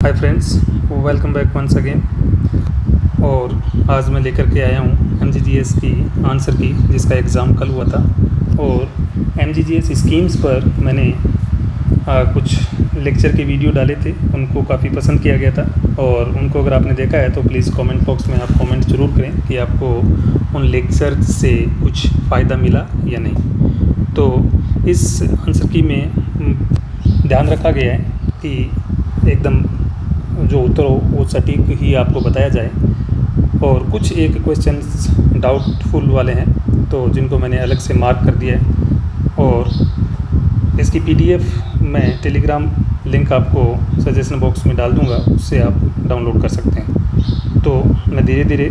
हाय friends, welcome back once again. और आज मैं लेकर के आया हूँ एमजीजीएस की आंसर की, जिसका एग्ज़ाम कल हुआ था। और एमजीजीएस स्कीम्स पर मैंने कुछ लेक्चर के वीडियो डाले थे, उनको काफ़ी पसंद किया गया था। और उनको अगर आपने देखा है तो प्लीज़ कमेंट बॉक्स में आप कमेंट ज़रूर करें कि आपको उन लेक्चर से कुछ फ़ायदा मिला या नहीं। तो इस आंसर की में ध्यान रखा गया है कि एकदम जो उत्तर हो वो सटीक ही आपको बताया जाए। और कुछ एक क्वेश्चंस डाउटफुल वाले हैं तो जिनको मैंने अलग से मार्क कर दिया है। और इसकी पीडीएफ मैं टेलीग्राम लिंक आपको सजेशन बॉक्स में डाल दूंगा, उससे आप डाउनलोड कर सकते हैं। तो मैं धीरे धीरे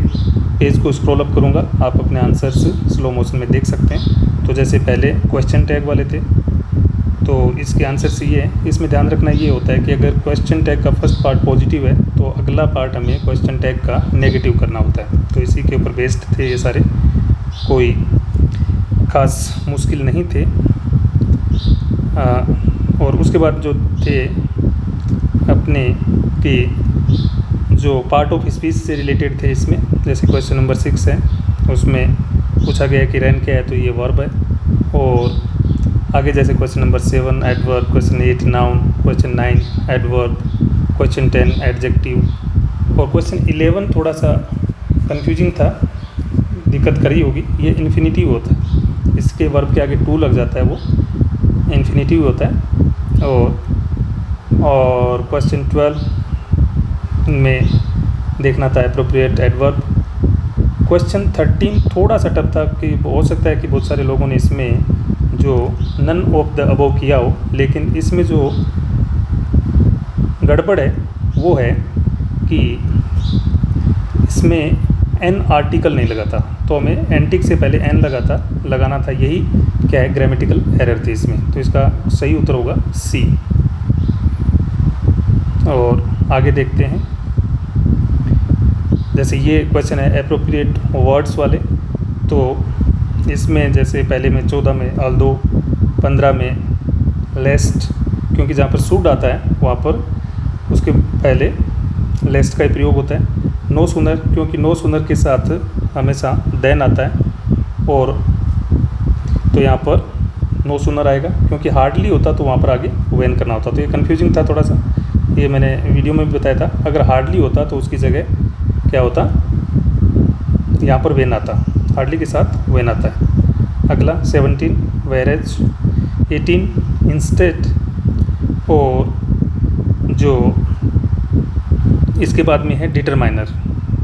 पेज को स्क्रॉल अप करूंगा, आप अपने आंसर्स स्लो मोशन में देख सकते हैं। तो जैसे पहले क्वेश्चन टैग वाले थे, तो इसके आंसर ये है। इसमें ध्यान रखना ये होता है कि अगर क्वेश्चन टैग का फर्स्ट पार्ट पॉजिटिव है तो अगला पार्ट हमें क्वेश्चन टैग का नेगेटिव करना होता है। तो इसी के ऊपर बेस्ड थे ये सारे, कोई ख़ास मुश्किल नहीं थे। और उसके बाद जो थे अपने कि जो पार्ट ऑफ स्पीच से रिलेटेड थे इसमें, जैसे क्वेश्चन नंबर 6 है, उसमें पूछा गया कि रैन क्या है, तो ये वर्ब है। और आगे जैसे question number 7 adverb, question 8 noun, question 9 adverb, question 10 adjective. और क्वेश्चन 11 थोड़ा सा कंफ्यूजिंग था, दिक्कत करी होगी। ये इन्फिनिटिव होता है, इसके वर्ब के आगे टू लग जाता है, वो इन्फिनिटिव होता है। और क्वेश्चन 12 में देखना था एप्रोप्रिएट एडवर्ब। क्वेश्चन 13 थोड़ा सा टफ था कि हो सकता है कि बहुत सारे लोगों ने इसमें जो नन ऑफ द अबव किया हो, लेकिन इसमें जो गड़बड़ है वो है कि इसमें एन आर्टिकल नहीं लगा था, तो हमें एंटिक से पहले एन लगाना था। यही क्या है, ग्रामेटिकल एरर थी इसमें। तो इसका सही उत्तर होगा सी। और आगे देखते हैं, जैसे ये क्वेश्चन है एप्रोप्रिएट वर्ड्स वाले। तो इसमें जैसे पहले में 14 में ऑल्दो, 15 में लेस्ट, क्योंकि जहाँ पर शुड आता है वहाँ पर उसके पहले लेस्ट का ही प्रयोग होता है। नो सुनर, क्योंकि नो सुनर के साथ हमेशा देन आता है, और तो यहाँ पर नो सुनर आएगा। क्योंकि हार्डली होता तो वहाँ पर आगे वेन करना होता। तो ये कन्फ्यूजिंग था थोड़ा सा, ये मैंने वीडियो में भी बताया था। अगर हार्डली होता तो उसकी जगह क्या होता, यहाँ पर वेन आता, हार्डली के साथ वेन आता है। अगला 17 वेरेज, 18 इंस्टेड। और जो इसके बाद में है डिटरमाइनर।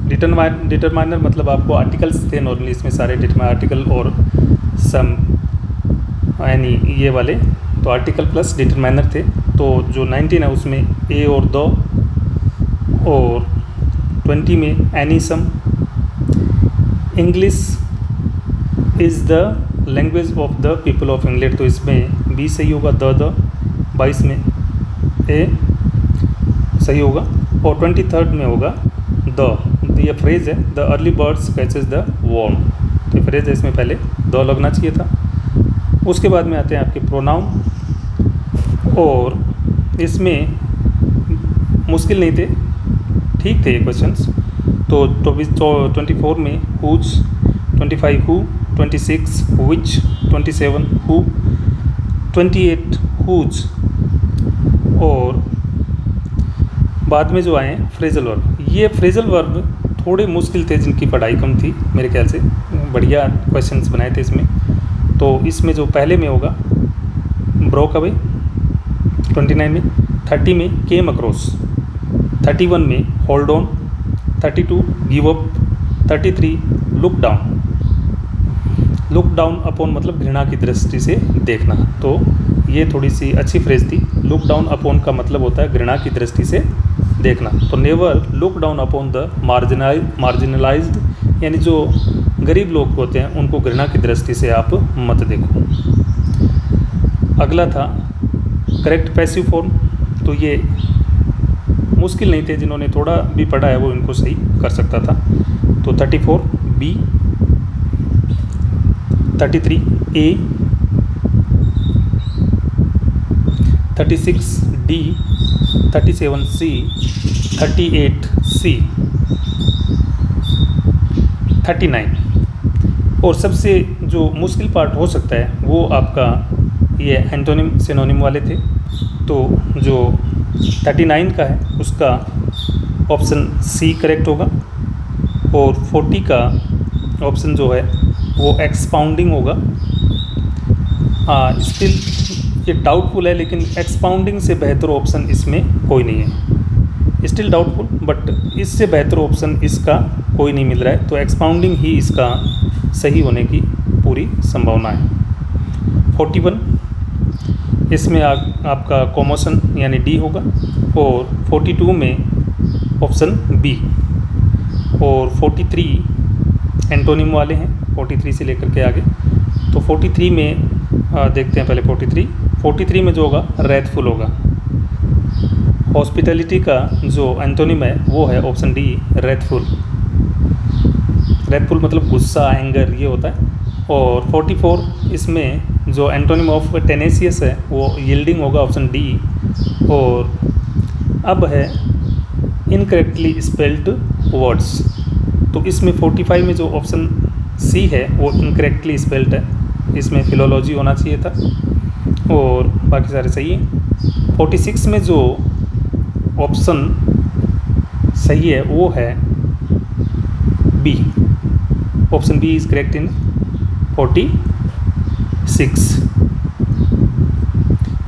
डिटरमाइनर मतलब आपको आर्टिकल्स थे नॉर्मली इसमें सारे, आर्टिकल और सम, यानी ये वाले तो आर्टिकल प्लस डिटरमाइनर थे। तो जो 19 है उसमें ए और द, और 20 में any some. English is the language of the people of England, तो इसमें बी सही होगा, द। 22 में ए सही होगा, और 23rd में होगा द। ये फ्रेज है, the early birds catches the worm, तो ये फ्रेज है, इसमें पहले द लगना चाहिए था। उसके बाद में आते हैं आपके प्रोनाउन, और इसमें मुश्किल नहीं थे, ठीक थे ये क्वेश्चंस। तो 24 में whose, 25 who, 26 which, 27 who, 28 whose. और बाद में जो आए हैं फ्रेजल वर्ब, ये फ्रेजल वर्ब थोड़े मुश्किल थे, जिनकी पढ़ाई कम थी मेरे ख्याल से। बढ़िया क्वेश्चंस बनाए थे इसमें। तो इसमें जो पहले में होगा ब्रोक अवे, 29 में, 30 में केम अक्रॉस, 31 में hold on, 32 give up, 33 look down. Look down upon मतलब घृणा की दृष्टि से देखना, तो ये थोड़ी सी अच्छी फ्रेज थी। लुक डाउन अपॉन का मतलब होता है घृणा की दृष्टि से देखना। तो never look down upon the marginalised, यानी जो गरीब लोग होते हैं उनको घृणा की दृष्टि से आप मत देखो। अगला था करेक्ट पैसिव फॉर्म, तो ये मुश्किल नहीं थे, जिन्होंने थोड़ा भी पढ़ा है वो इनको सही कर सकता था। तो 34 बी, 33 ए, 36 डी, 37C, 38C, 39। और सबसे जो मुश्किल पार्ट हो सकता है वो आपका ये एंटोनिम सिनोनिम वाले थे। तो जो 39 का है उसका ऑप्शन सी करेक्ट होगा, और 40 का ऑप्शन जो है वो एक्सपाउंडिंग होगा। स्टिल ये डाउटफुल है, लेकिन एक्सपाउंडिंग से बेहतर ऑप्शन इसमें कोई नहीं है। स्टिल डाउटफुल, बट इससे बेहतर ऑप्शन इसका कोई नहीं मिल रहा है, तो एक्सपाउंडिंग ही इसका सही होने की पूरी संभावना है। 41 इसमें आपका कॉमोशन यानी डी होगा, और 42 में ऑप्शन बी, और 43 एंटोनिम वाले हैं 43 से लेकर के आगे। तो 43 में देखते हैं पहले 43 में जो होगा रेथफुल होगा। हॉस्पिटैलिटी का जो एंटोनिम है वो है ऑप्शन डी रेथफुल। रेथफुल मतलब गुस्सा, एंगर ये होता है। और 44 इसमें जो एंटोनिम ऑफ टेनेसियस है वो यील्डिंग होगा, ऑप्शन डी। और अब है इनकरेक्टली स्पेल्ड वर्ड्स, तो इसमें 45 में जो ऑप्शन सी है वो इनकरेक्टली स्पेल्ड है, इसमें फिलोलॉजी होना चाहिए था, और बाकी सारे सही हैं। 46 में जो ऑप्शन सही है वो है B, option B is correct in 46।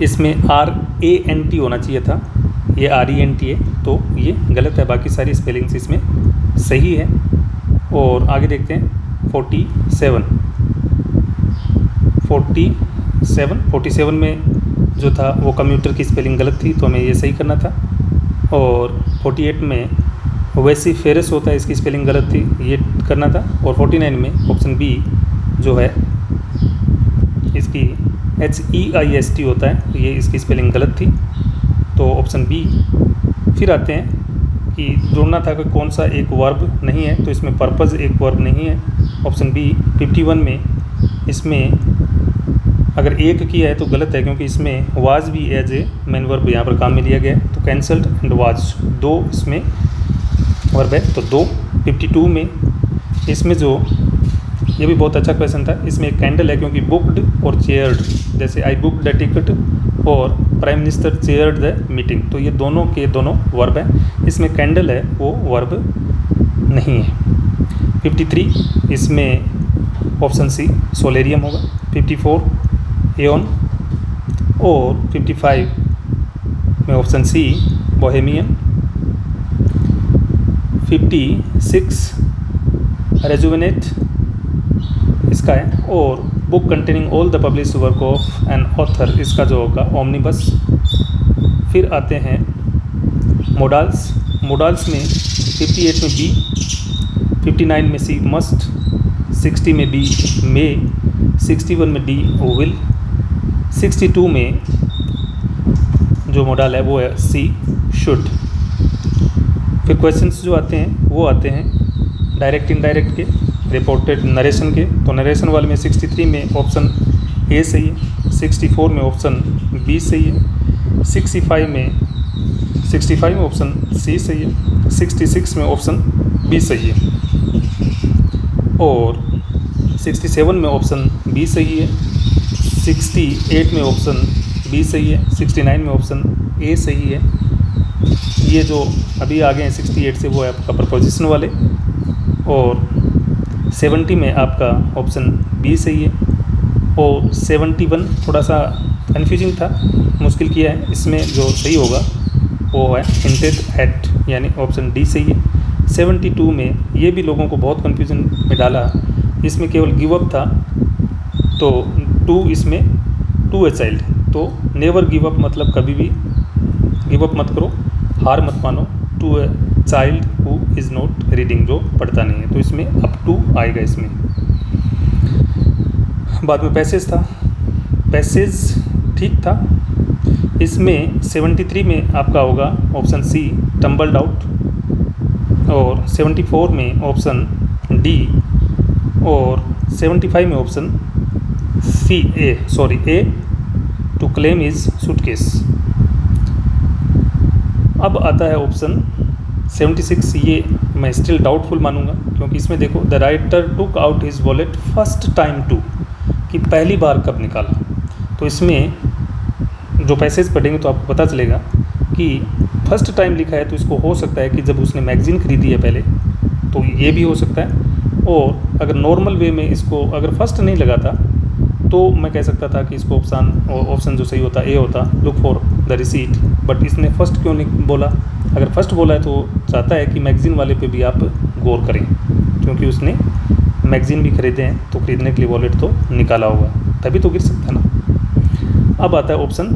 इसमें RANT होना चाहिए था, ये RENT है, तो ये गलत है। बाकी सारी स्पेलिंग्स इसमें सही है। और आगे देखते हैं 47 में जो था वो कंप्यूटर की स्पेलिंग गलत थी, तो हमें ये सही करना था। और 48 में वैसी फेरस होता है, इसकी स्पेलिंग गलत थी, ये करना था। और 49 में ऑप्शन बी जो है इसकी HEIST होता है, ये इसकी स्पेलिंग गलत थी, तो ऑप्शन बी। फिर आते हैं कि ढूंढना था कि कौन सा एक वर्ब नहीं है, तो इसमें पर्पज़ एक वर्ब नहीं है, ऑप्शन बी। 51 में इसमें अगर एक किया है तो गलत है, क्योंकि इसमें वाज भी एज ए मेन वर्ब यहाँ पर काम में लिया गया है, तो कैंसल्ड एंड वाज दो इसमें वर्ब है, तो 2। 52 में इसमें जो ये भी बहुत अच्छा क्वेश्चन था, इसमें एक कैंडल है, क्योंकि बुक्ड और चेयर्ड, जैसे आई बुक्ड द टिकट और prime minister chaired the meeting, तो ये दोनों के दोनों वर्ब है। इसमें कैंडल है वो वर्ब नहीं है। 53 इसमें ऑप्शन सी सोलेरियम होगा। 54 एओन, और 55 में ऑप्शन सी बोहेमियन। 56 रेजुवेनेट इसका है, और book containing all the published work of an author, इसका जो होगा ओमनिबस। फिर आते हैं मोडाल्स में 58 में बी, 59 में सी मस्ट, 60 में बी मे, 61 में डी विल, 62 में जो मोडाल है वो है सी शुड। फिर क्वेश्चंस जो आते हैं वो आते हैं डायरेक्ट इनडायरेक्ट के, रिपोर्टेड नरेशन के, तो नरेशन वाले में 63 में ऑप्शन ए सही है, 64 में ऑप्शन बी सही है, 65 में ऑप्शन सी सही है, 66 में ऑप्शन बी सही है, और 67 में ऑप्शन बी सही है, 68 में ऑप्शन बी सही है, 69 में ऑप्शन ए सही है। ये जो अभी आ गए हैं 68 से वो है आपका प्रपोजिशन वाले, और 70 में आपका ऑप्शन बी सही है, और 71 थोड़ा सा कन्फ्यूजिंग था, मुश्किल किया है। इसमें जो सही होगा वो है हिंटेड एट, यानी ऑप्शन डी सही है। 72 में ये भी लोगों को बहुत कन्फ्यूजन में डाला, इसमें केवल गिव अप था, तो 2 इसमें 2 ए चाइल्ड, तो नेवर गिव अप मतलब कभी भी गिव अप मत करो, हार मत मानो। 2 a child who is not reading, जो पढ़ता नहीं है, तो इसमें अप टू आएगा इसमें। बाद में पैसेज था, पैसेज ठीक था। इसमें 73 में आपका होगा ऑप्शन सी टम्बल्ड आउट, और 74 में ऑप्शन डी, और 75 में option A to claim is suitcase. अब आता है ऑप्शन 76, ये मैं स्टिल डाउटफुल मानूंगा, क्योंकि इसमें देखो the writer took out his wallet first time too, कि पहली बार कब निकाला। तो इसमें जो पैसेज पढ़ेंगे तो आपको पता चलेगा कि फर्स्ट टाइम लिखा है, तो इसको हो सकता है कि जब उसने मैगज़ीन खरीदी है पहले, तो ये भी हो सकता है। और अगर नॉर्मल वे में इसको अगर फर्स्ट नहीं लगा था तो मैं कह सकता था कि इसको ऑप्शन जो सही होता ए होता, look for the receipt. But इसने फर्स्ट क्यों नहीं बोला? अगर फर्स्ट बोला है तो चाहता है कि मैगज़ीन वाले पे भी आप गौर करें, क्योंकि उसने मैगज़ीन भी खरीदे हैं, तो खरीदने के लिए वॉलेट तो निकाला होगा, तभी तो गिर सकता है ना। अब आता है ऑप्शन,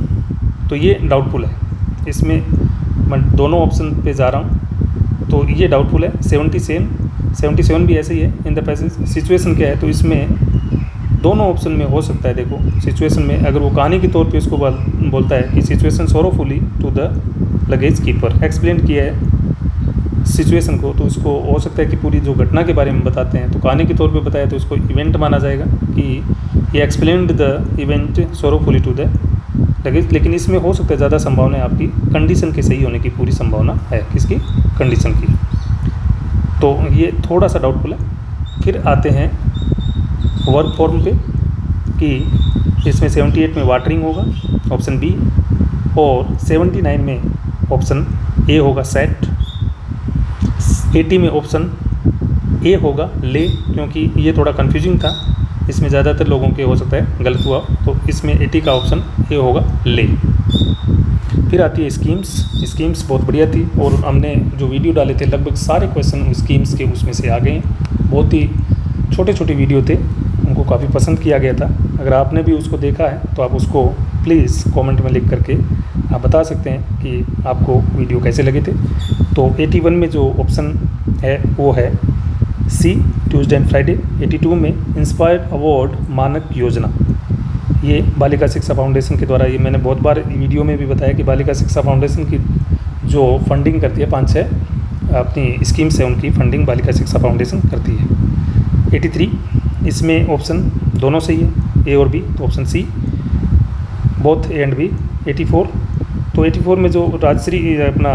तो ये डाउटफुल है, इसमें मैं दोनों ऑप्शन पे जा रहा हूँ, तो ये डाउटफुल है। 77 भी ऐसे ही है इन द पैसेज। सिचुएशन क्या है, तो इसमें दोनों ऑप्शन में हो सकता है। देखो सिचुएशन में अगर वो कहानी के तौर पे उसको बोलता है कि situation sorrowfully to the luggage keeper, explain किया है सिचुएशन को, तो उसको हो सकता है कि पूरी जो घटना के बारे में बताते हैं, तो कहानी के तौर पे बताया तो उसको इवेंट माना जाएगा कि ये explained the event sorrowfully to the luggage. लेकिन इसमें हो सकता है ज़्यादा संभावना है आपकी कंडीशन के सही होने की पूरी संभावना है, किसकी? कंडीशन की। तो ये थोड़ा सा डाउटफुल है। फिर आते हैं वर्क फॉर्म पे, कि इसमें 78 में वाटरिंग होगा, ऑप्शन बी, और 79 में ऑप्शन ए होगा सेट, 80 में ऑप्शन ए होगा ले, क्योंकि ये थोड़ा कंफ्यूजिंग था, इसमें ज़्यादातर लोगों के हो सकता है गलत हुआ, तो इसमें 80 का ऑप्शन ए होगा ले। फिर आती है स्कीम्स बहुत बढ़िया थी, और हमने जो वीडियो डाले थे लगभग सारे क्वेश्चन स्कीम्स के उसमें से आ गए हैं। बहुत ही छोटे छोटे वीडियो थे, उनको काफ़ी पसंद किया गया था। अगर आपने भी उसको देखा है तो आप उसको प्लीज़ कमेंट में लिख करके आप बता सकते हैं कि आपको वीडियो कैसे लगे थे। तो 81 में जो ऑप्शन है वो है सी, ट्यूसडे एंड फ्राइडे। 82 में इंस्पायर्ड अवार्ड मानक योजना, ये बालिका शिक्षा फाउंडेशन के द्वारा, ये मैंने बहुत बार वीडियो में भी बताया कि बालिका शिक्षा फाउंडेशन की जो फंडिंग करती है 5-6 अपनी स्कीम्स है, उनकी फंडिंग बालिका शिक्षा फाउंडेशन करती है। 83 इसमें ऑप्शन दोनों सही है, ए और बी, तो option C, both A and B. 84, तो 84 में जो राजश्री अपना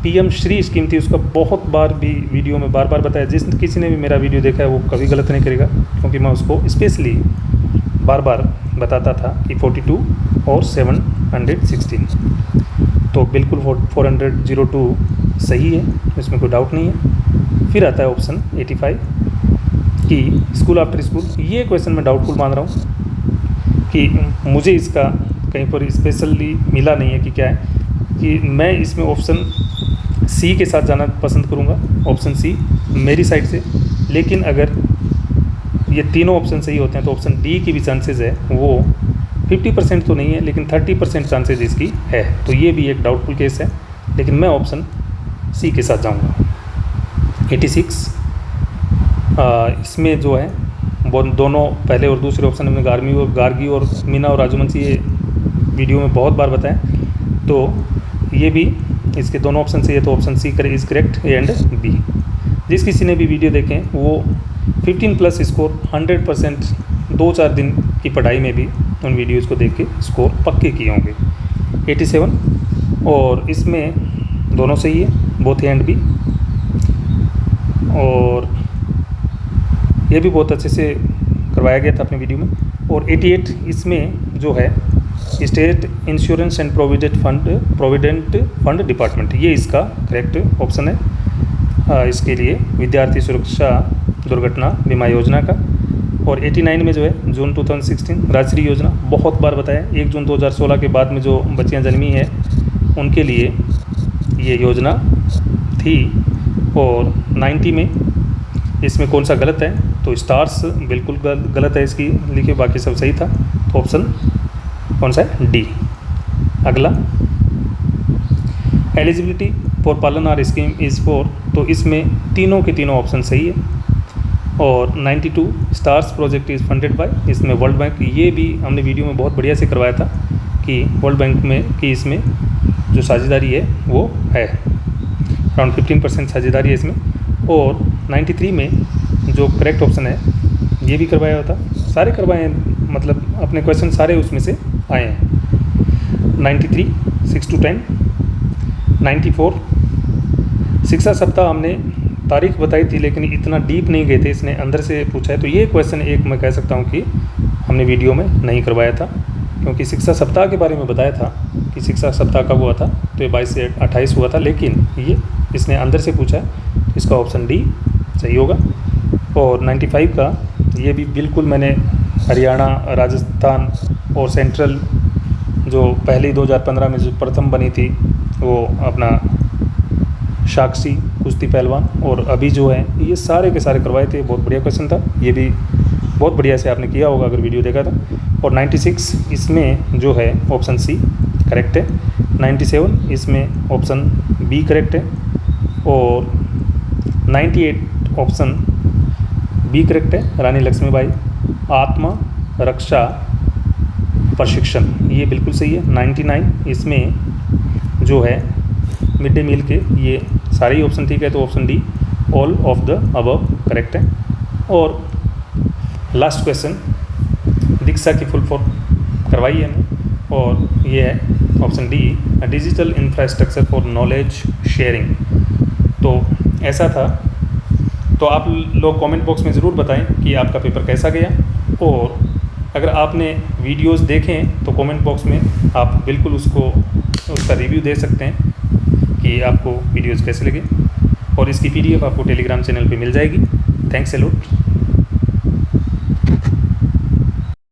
PM श्री स्कीम थी, उसका बहुत बार भी वीडियो में बार बार बताया। जिस किसी ने भी मेरा वीडियो देखा है वो कभी गलत नहीं करेगा, क्योंकि मैं उसको स्पेशली बार बार बताता था कि 42 और 716, तो बिल्कुल 402 सही है, इसमें कोई डाउट नहीं है। फिर आता है ऑप्शन 85 कि स्कूल आफ्टर स्कूल। ये क्वेश्चन मैं डाउटफुल मान रहा हूँ कि मुझे इसका कहीं पर स्पेशली मिला नहीं है कि क्या है, कि मैं इसमें ऑप्शन सी के साथ जाना पसंद करूँगा, ऑप्शन सी मेरी साइड से। लेकिन अगर ये तीनों ऑप्शन सही होते हैं तो ऑप्शन डी की भी चांसेस है, वो 50% तो नहीं है लेकिन 30% चांसेस इसकी है, तो ये भी एक डाउटफुल केस है, लेकिन मैं ऑप्शन सी के साथ जाऊँगा। 86 इसमें जो है वो दोनों पहले और दूसरे ऑप्शन हमने गार्गी और मीना और राजूवंशी ये वीडियो में बहुत बार बताया, तो ये भी इसके दोनों ऑप्शन सही है, तो option C is correct, A and B. जिस किसी ने भी वीडियो देखें वो 15+ स्कोर 100% 2-4 दिन की पढ़ाई में भी उन वीडियोज़ को देख के स्कोर पक्के किए होंगे। 87 और इसमें दोनों सही है, बोथ ए एंड बी, और ये भी बहुत अच्छे से करवाया गया था अपने वीडियो में। और 88 इसमें जो है state insurance and provident fund department, ये इसका करेक्ट ऑप्शन है इसके लिए विद्यार्थी सुरक्षा दुर्घटना बीमा योजना का। और 89 में जो है जून 2016 राजश्री योजना, बहुत बार बताया, 1 जून 2016 के बाद में जो बच्चियां जन्मी हैं उनके लिए ये योजना थी। और 90 में इसमें कौन सा गलत है, तो स्टार्स बिल्कुल गलत है इसकी लिखे, बाकी सब सही था, तो ऑप्शन कौन सा है? डी। अगला एलिजिबिलिटी फॉर पालन आर स्कीम इज़ फॉर, तो इसमें तीनों के तीनों ऑप्शन सही है। और 92 stars project is funded by, इसमें वर्ल्ड बैंक, ये भी हमने वीडियो में बहुत बढ़िया से करवाया था कि वर्ल्ड बैंक में कि इसमें जो साझेदारी है वो है, अराउंड 15% साझेदारी है इसमें। और 93 में जो करेक्ट ऑप्शन है ये भी करवाया होता, सारे करवाए हैं, मतलब अपने क्वेश्चन सारे उसमें से आए हैं। 93 6 to 10, 94 शिक्षा सप्ताह हमने तारीख बताई थी लेकिन इतना डीप नहीं गए थे, इसने अंदर से पूछा है। तो ये क्वेश्चन एक मैं कह सकता हूँ कि हमने वीडियो में नहीं करवाया था, क्योंकि शिक्षा सप्ताह के बारे में बताया था कि शिक्षा सप्ताह कब हुआ था, तो ये 22 से 28 हुआ था, लेकिन ये इसने अंदर से पूछा है, तो इसका ऑप्शन डी सही होगा। और 95 का ये भी बिल्कुल मैंने हरियाणा, राजस्थान और सेंट्रल जो पहले 2015 में जो प्रथम बनी थी वो अपना साक्षी कुश्ती पहलवान, और अभी जो है ये सारे के सारे करवाए थे। बहुत बढ़िया क्वेश्चन था, ये भी बहुत बढ़िया से आपने किया होगा अगर वीडियो देखा था। और 96 इसमें जो है ऑप्शन सी करेक्ट है। 97 इसमें ऑप्शन बी करेक्ट है। और 98 ऑप्शन बी करेक्ट है, रानी लक्ष्मीबाई आत्मा रक्षा प्रशिक्षण, ये बिल्कुल सही है। 99 इसमें जो है मिड डे मील के, ये सारे ही ऑप्शन ठीक है, तो option D all of the above correct है। और लास्ट क्वेश्चन दीक्षा की फुल फॉर्म करवाई है हमने, और ये है option D digital infrastructure for knowledge sharing. तो ऐसा था। तो आप लोग कमेंट बॉक्स में ज़रूर बताएं कि आपका पेपर कैसा गया, और अगर आपने वीडियोस देखें तो कमेंट बॉक्स में आप बिल्कुल उसका रिव्यू दे सकते हैं कि आपको वीडियोस कैसे लगे, और इसकी PDF आपको टेलीग्राम चैनल पे मिल जाएगी। Thanks a lot.